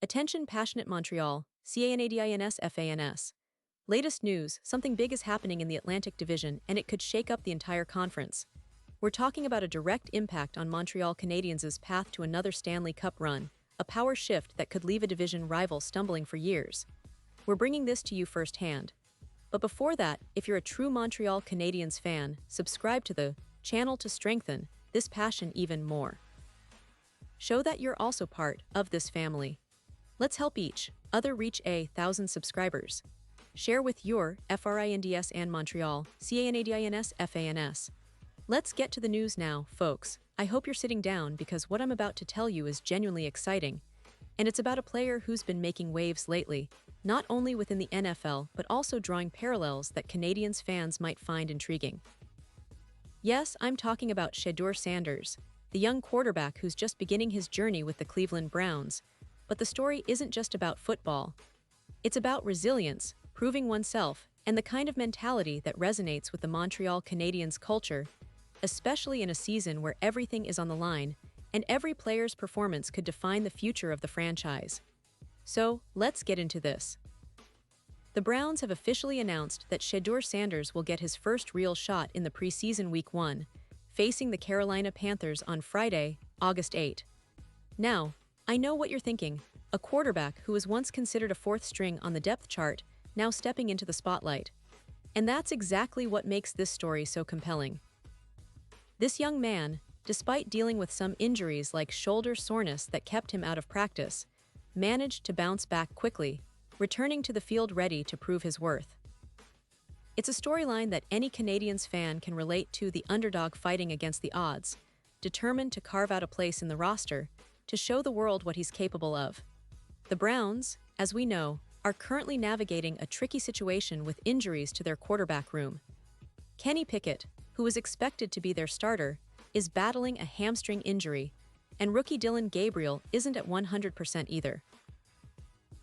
Attention passionate Montreal, Canadiens fans. Latest news, something big is happening in the Atlantic Division and it could shake up the entire conference. We're talking about a direct impact on Montreal Canadiens' path to another Stanley Cup run, a power shift that could leave a division rival stumbling for years. We're bringing this to you firsthand. But before that, if you're a true Montreal Canadiens fan, subscribe to the channel to strengthen this passion even more. Show that you're also part of this family. Let's help each other reach 1,000 subscribers. Share with your FRINDS and Montreal, Canadiens fans. Let's get to the news now, folks. I hope you're sitting down because what I'm about to tell you is genuinely exciting. And it's about a player who's been making waves lately, not only within the NFL but also drawing parallels that Canadiens fans might find intriguing. Yes, I'm talking about Shedeur Sanders, the young quarterback who's just beginning his journey with the Cleveland Browns. But the story isn't just about football. It's about resilience, proving oneself, and the kind of mentality that resonates with the Montreal Canadiens culture, especially in a season where everything is on the line and every player's performance could define the future of the franchise. So, let's get into this. The Browns have officially announced that Shedeur Sanders will get his first real shot in the preseason Week 1, facing the Carolina Panthers on Friday, August 8. Now, I know what you're thinking, a quarterback who was once considered a fourth string on the depth chart, now stepping into the spotlight. And that's exactly what makes this story so compelling. This young man, despite dealing with some injuries like shoulder soreness that kept him out of practice, managed to bounce back quickly, returning to the field ready to prove his worth. It's a storyline that any Canadiens fan can relate to, the underdog fighting against the odds, determined to carve out a place in the roster, to show the world what he's capable of. The Browns, as we know, are currently navigating a tricky situation with injuries to their quarterback room. Kenny Pickett, who was expected to be their starter, is battling a hamstring injury, and rookie Dillon Gabriel isn't at 100% either.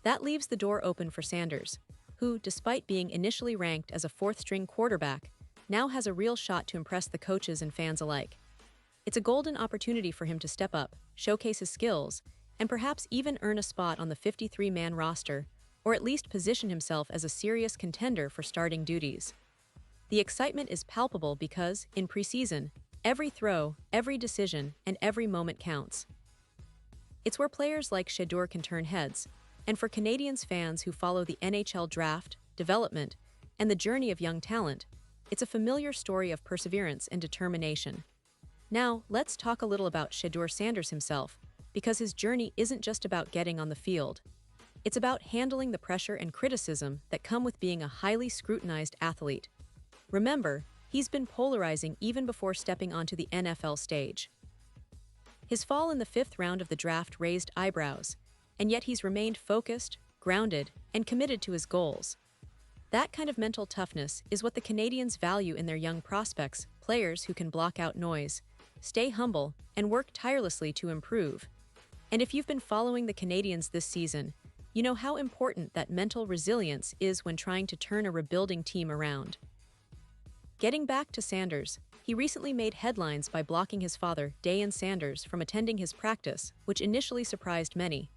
That leaves the door open for Sanders, who, despite being initially ranked as a fourth-string quarterback, now has a real shot to impress the coaches and fans alike. It's a golden opportunity for him to step up, showcase his skills, and perhaps even earn a spot on the 53-man roster, or at least position himself as a serious contender for starting duties. The excitement is palpable because, in preseason, every throw, every decision, and every moment counts. It's where players like Shedeur can turn heads, and for Canadiens fans who follow the NHL draft, development, and the journey of young talent, it's a familiar story of perseverance and determination. Now, let's talk a little about Shedeur Sanders himself, because his journey isn't just about getting on the field. It's about handling the pressure and criticism that come with being a highly scrutinized athlete. Remember, he's been polarizing even before stepping onto the NFL stage. His fall in the 5th round of the draft raised eyebrows, and yet he's remained focused, grounded, and committed to his goals. That kind of mental toughness is what the Canadiens value in their young prospects, players who can block out noise, stay humble, and work tirelessly to improve. And if you've been following the Canadiens this season, you know how important that mental resilience is when trying to turn a rebuilding team around. Getting back to Sanders, he recently made headlines by blocking his father, Deion Sanders, from attending his practice, which initially surprised many.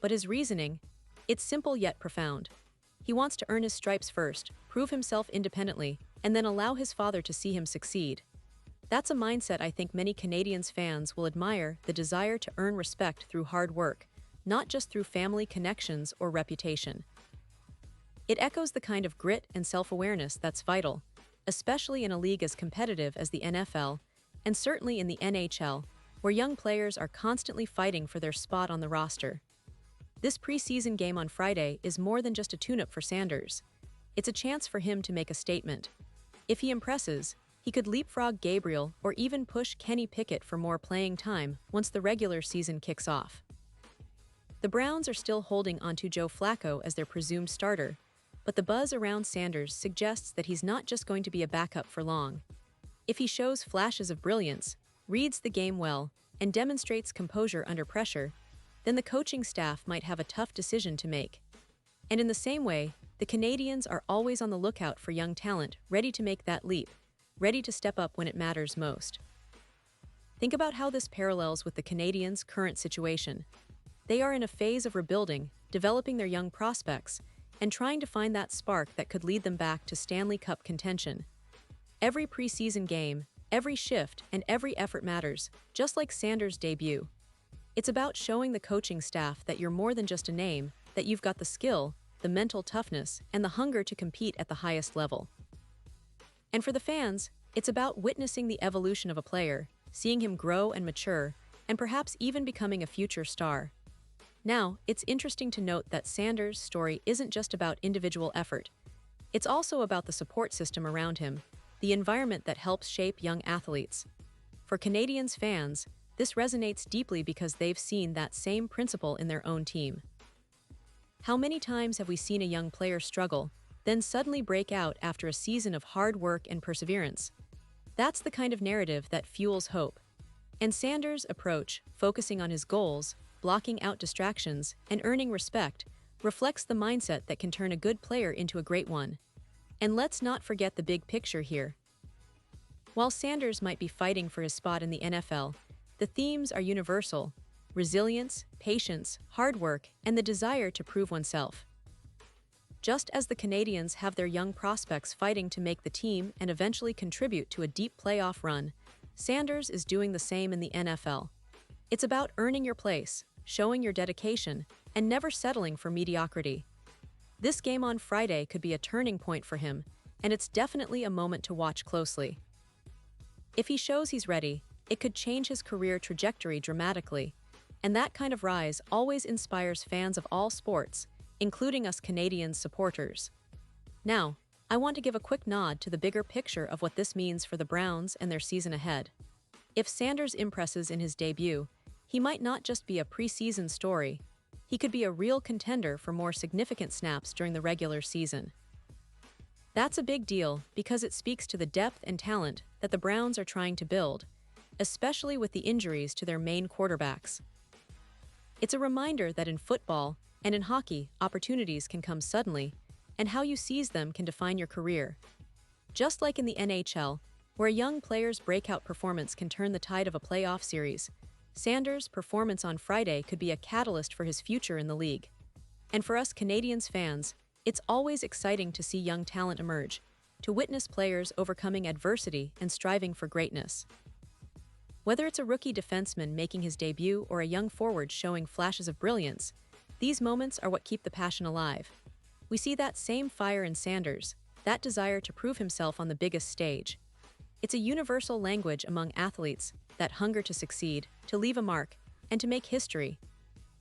But his reasoning? It's simple yet profound. He wants to earn his stripes first, prove himself independently, and then allow his father to see him succeed. That's a mindset I think many Canadiens fans will admire, the desire to earn respect through hard work, not just through family connections or reputation. It echoes the kind of grit and self-awareness that's vital, especially in a league as competitive as the NFL, and certainly in the NHL, where young players are constantly fighting for their spot on the roster. This preseason game on Friday is more than just a tune-up for Sanders. It's a chance for him to make a statement. If he impresses, he could leapfrog Gabriel or even push Kenny Pickett for more playing time once the regular season kicks off. The Browns are still holding onto Joe Flacco as their presumed starter, but the buzz around Sanders suggests that he's not just going to be a backup for long. If he shows flashes of brilliance, reads the game well, and demonstrates composure under pressure, then the coaching staff might have a tough decision to make. And in the same way, the Canadiens are always on the lookout for young talent ready to make that leap, ready to step up when it matters most. Think about how this parallels with the Canadiens' current situation. They are in a phase of rebuilding, developing their young prospects, and trying to find that spark that could lead them back to Stanley Cup contention. Every preseason game, every shift, and every effort matters, just like Sanders' debut. It's about showing the coaching staff that you're more than just a name, that you've got the skill, the mental toughness, and the hunger to compete at the highest level. And for the fans, it's about witnessing the evolution of a player, seeing him grow and mature, and perhaps even becoming a future star. Now, it's interesting to note that Sanders' story isn't just about individual effort. It's also about the support system around him, the environment that helps shape young athletes. For Canadiens fans, this resonates deeply because they've seen that same principle in their own team. How many times have we seen a young player struggle, then suddenly break out after a season of hard work and perseverance? That's the kind of narrative that fuels hope. And Sanders' approach, focusing on his goals, blocking out distractions, and earning respect, reflects the mindset that can turn a good player into a great one. And let's not forget the big picture here. While Sanders might be fighting for his spot in the NFL, the themes are universal: resilience, patience, hard work, and the desire to prove oneself. Just as the Canadiens have their young prospects fighting to make the team and eventually contribute to a deep playoff run, Sanders is doing the same in the NFL. It's about earning your place, showing your dedication, and never settling for mediocrity. This game on Friday could be a turning point for him, and it's definitely a moment to watch closely. If he shows he's ready, it could change his career trajectory dramatically, and that kind of rise always inspires fans of all sports, including us Canadiens supporters. Now, I want to give a quick nod to the bigger picture of what this means for the Browns and their season ahead. If Sanders impresses in his debut, he might not just be a preseason story, he could be a real contender for more significant snaps during the regular season. That's a big deal because it speaks to the depth and talent that the Browns are trying to build, especially with the injuries to their main quarterbacks. It's a reminder that in football and in hockey, opportunities can come suddenly, and how you seize them can define your career. Just like in the NHL, where a young player's breakout performance can turn the tide of a playoff series, Sanders' performance on Friday could be a catalyst for his future in the league. And for us Canadiens fans, it's always exciting to see young talent emerge, to witness players overcoming adversity and striving for greatness. Whether it's a rookie defenseman making his debut or a young forward showing flashes of brilliance, these moments are what keep the passion alive. We see that same fire in Sanders, that desire to prove himself on the biggest stage. It's a universal language among athletes, that hunger to succeed, to leave a mark, and to make history.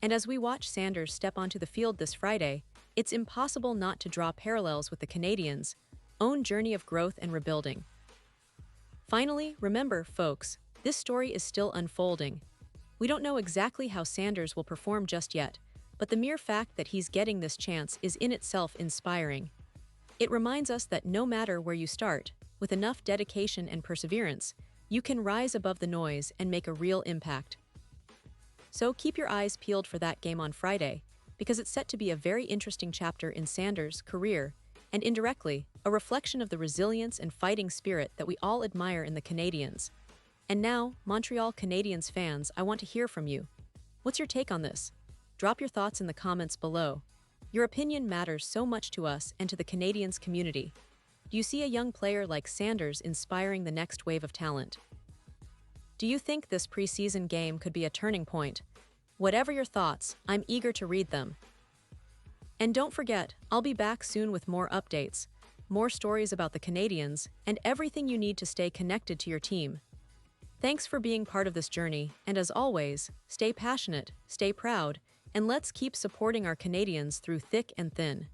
And as we watch Sanders step onto the field this Friday, it's impossible not to draw parallels with the Canadiens' own journey of growth and rebuilding. Finally, remember, folks, this story is still unfolding. We don't know exactly how Sanders will perform just yet, but the mere fact that he's getting this chance is in itself inspiring. It reminds us that no matter where you start, with enough dedication and perseverance, you can rise above the noise and make a real impact. So keep your eyes peeled for that game on Friday, because it's set to be a very interesting chapter in Sanders' career, and indirectly, a reflection of the resilience and fighting spirit that we all admire in the Canadiens. And now, Montreal Canadiens fans, I want to hear from you. What's your take on this? Drop your thoughts in the comments below. Your opinion matters so much to us and to the Canadiens community. Do you see a young player like Sanders inspiring the next wave of talent? Do you think this preseason game could be a turning point? Whatever your thoughts, I'm eager to read them. And don't forget, I'll be back soon with more updates, more stories about the Canadiens, and everything you need to stay connected to your team. Thanks for being part of this journey, and as always, stay passionate, stay proud, and let's keep supporting our Canadiens through thick and thin.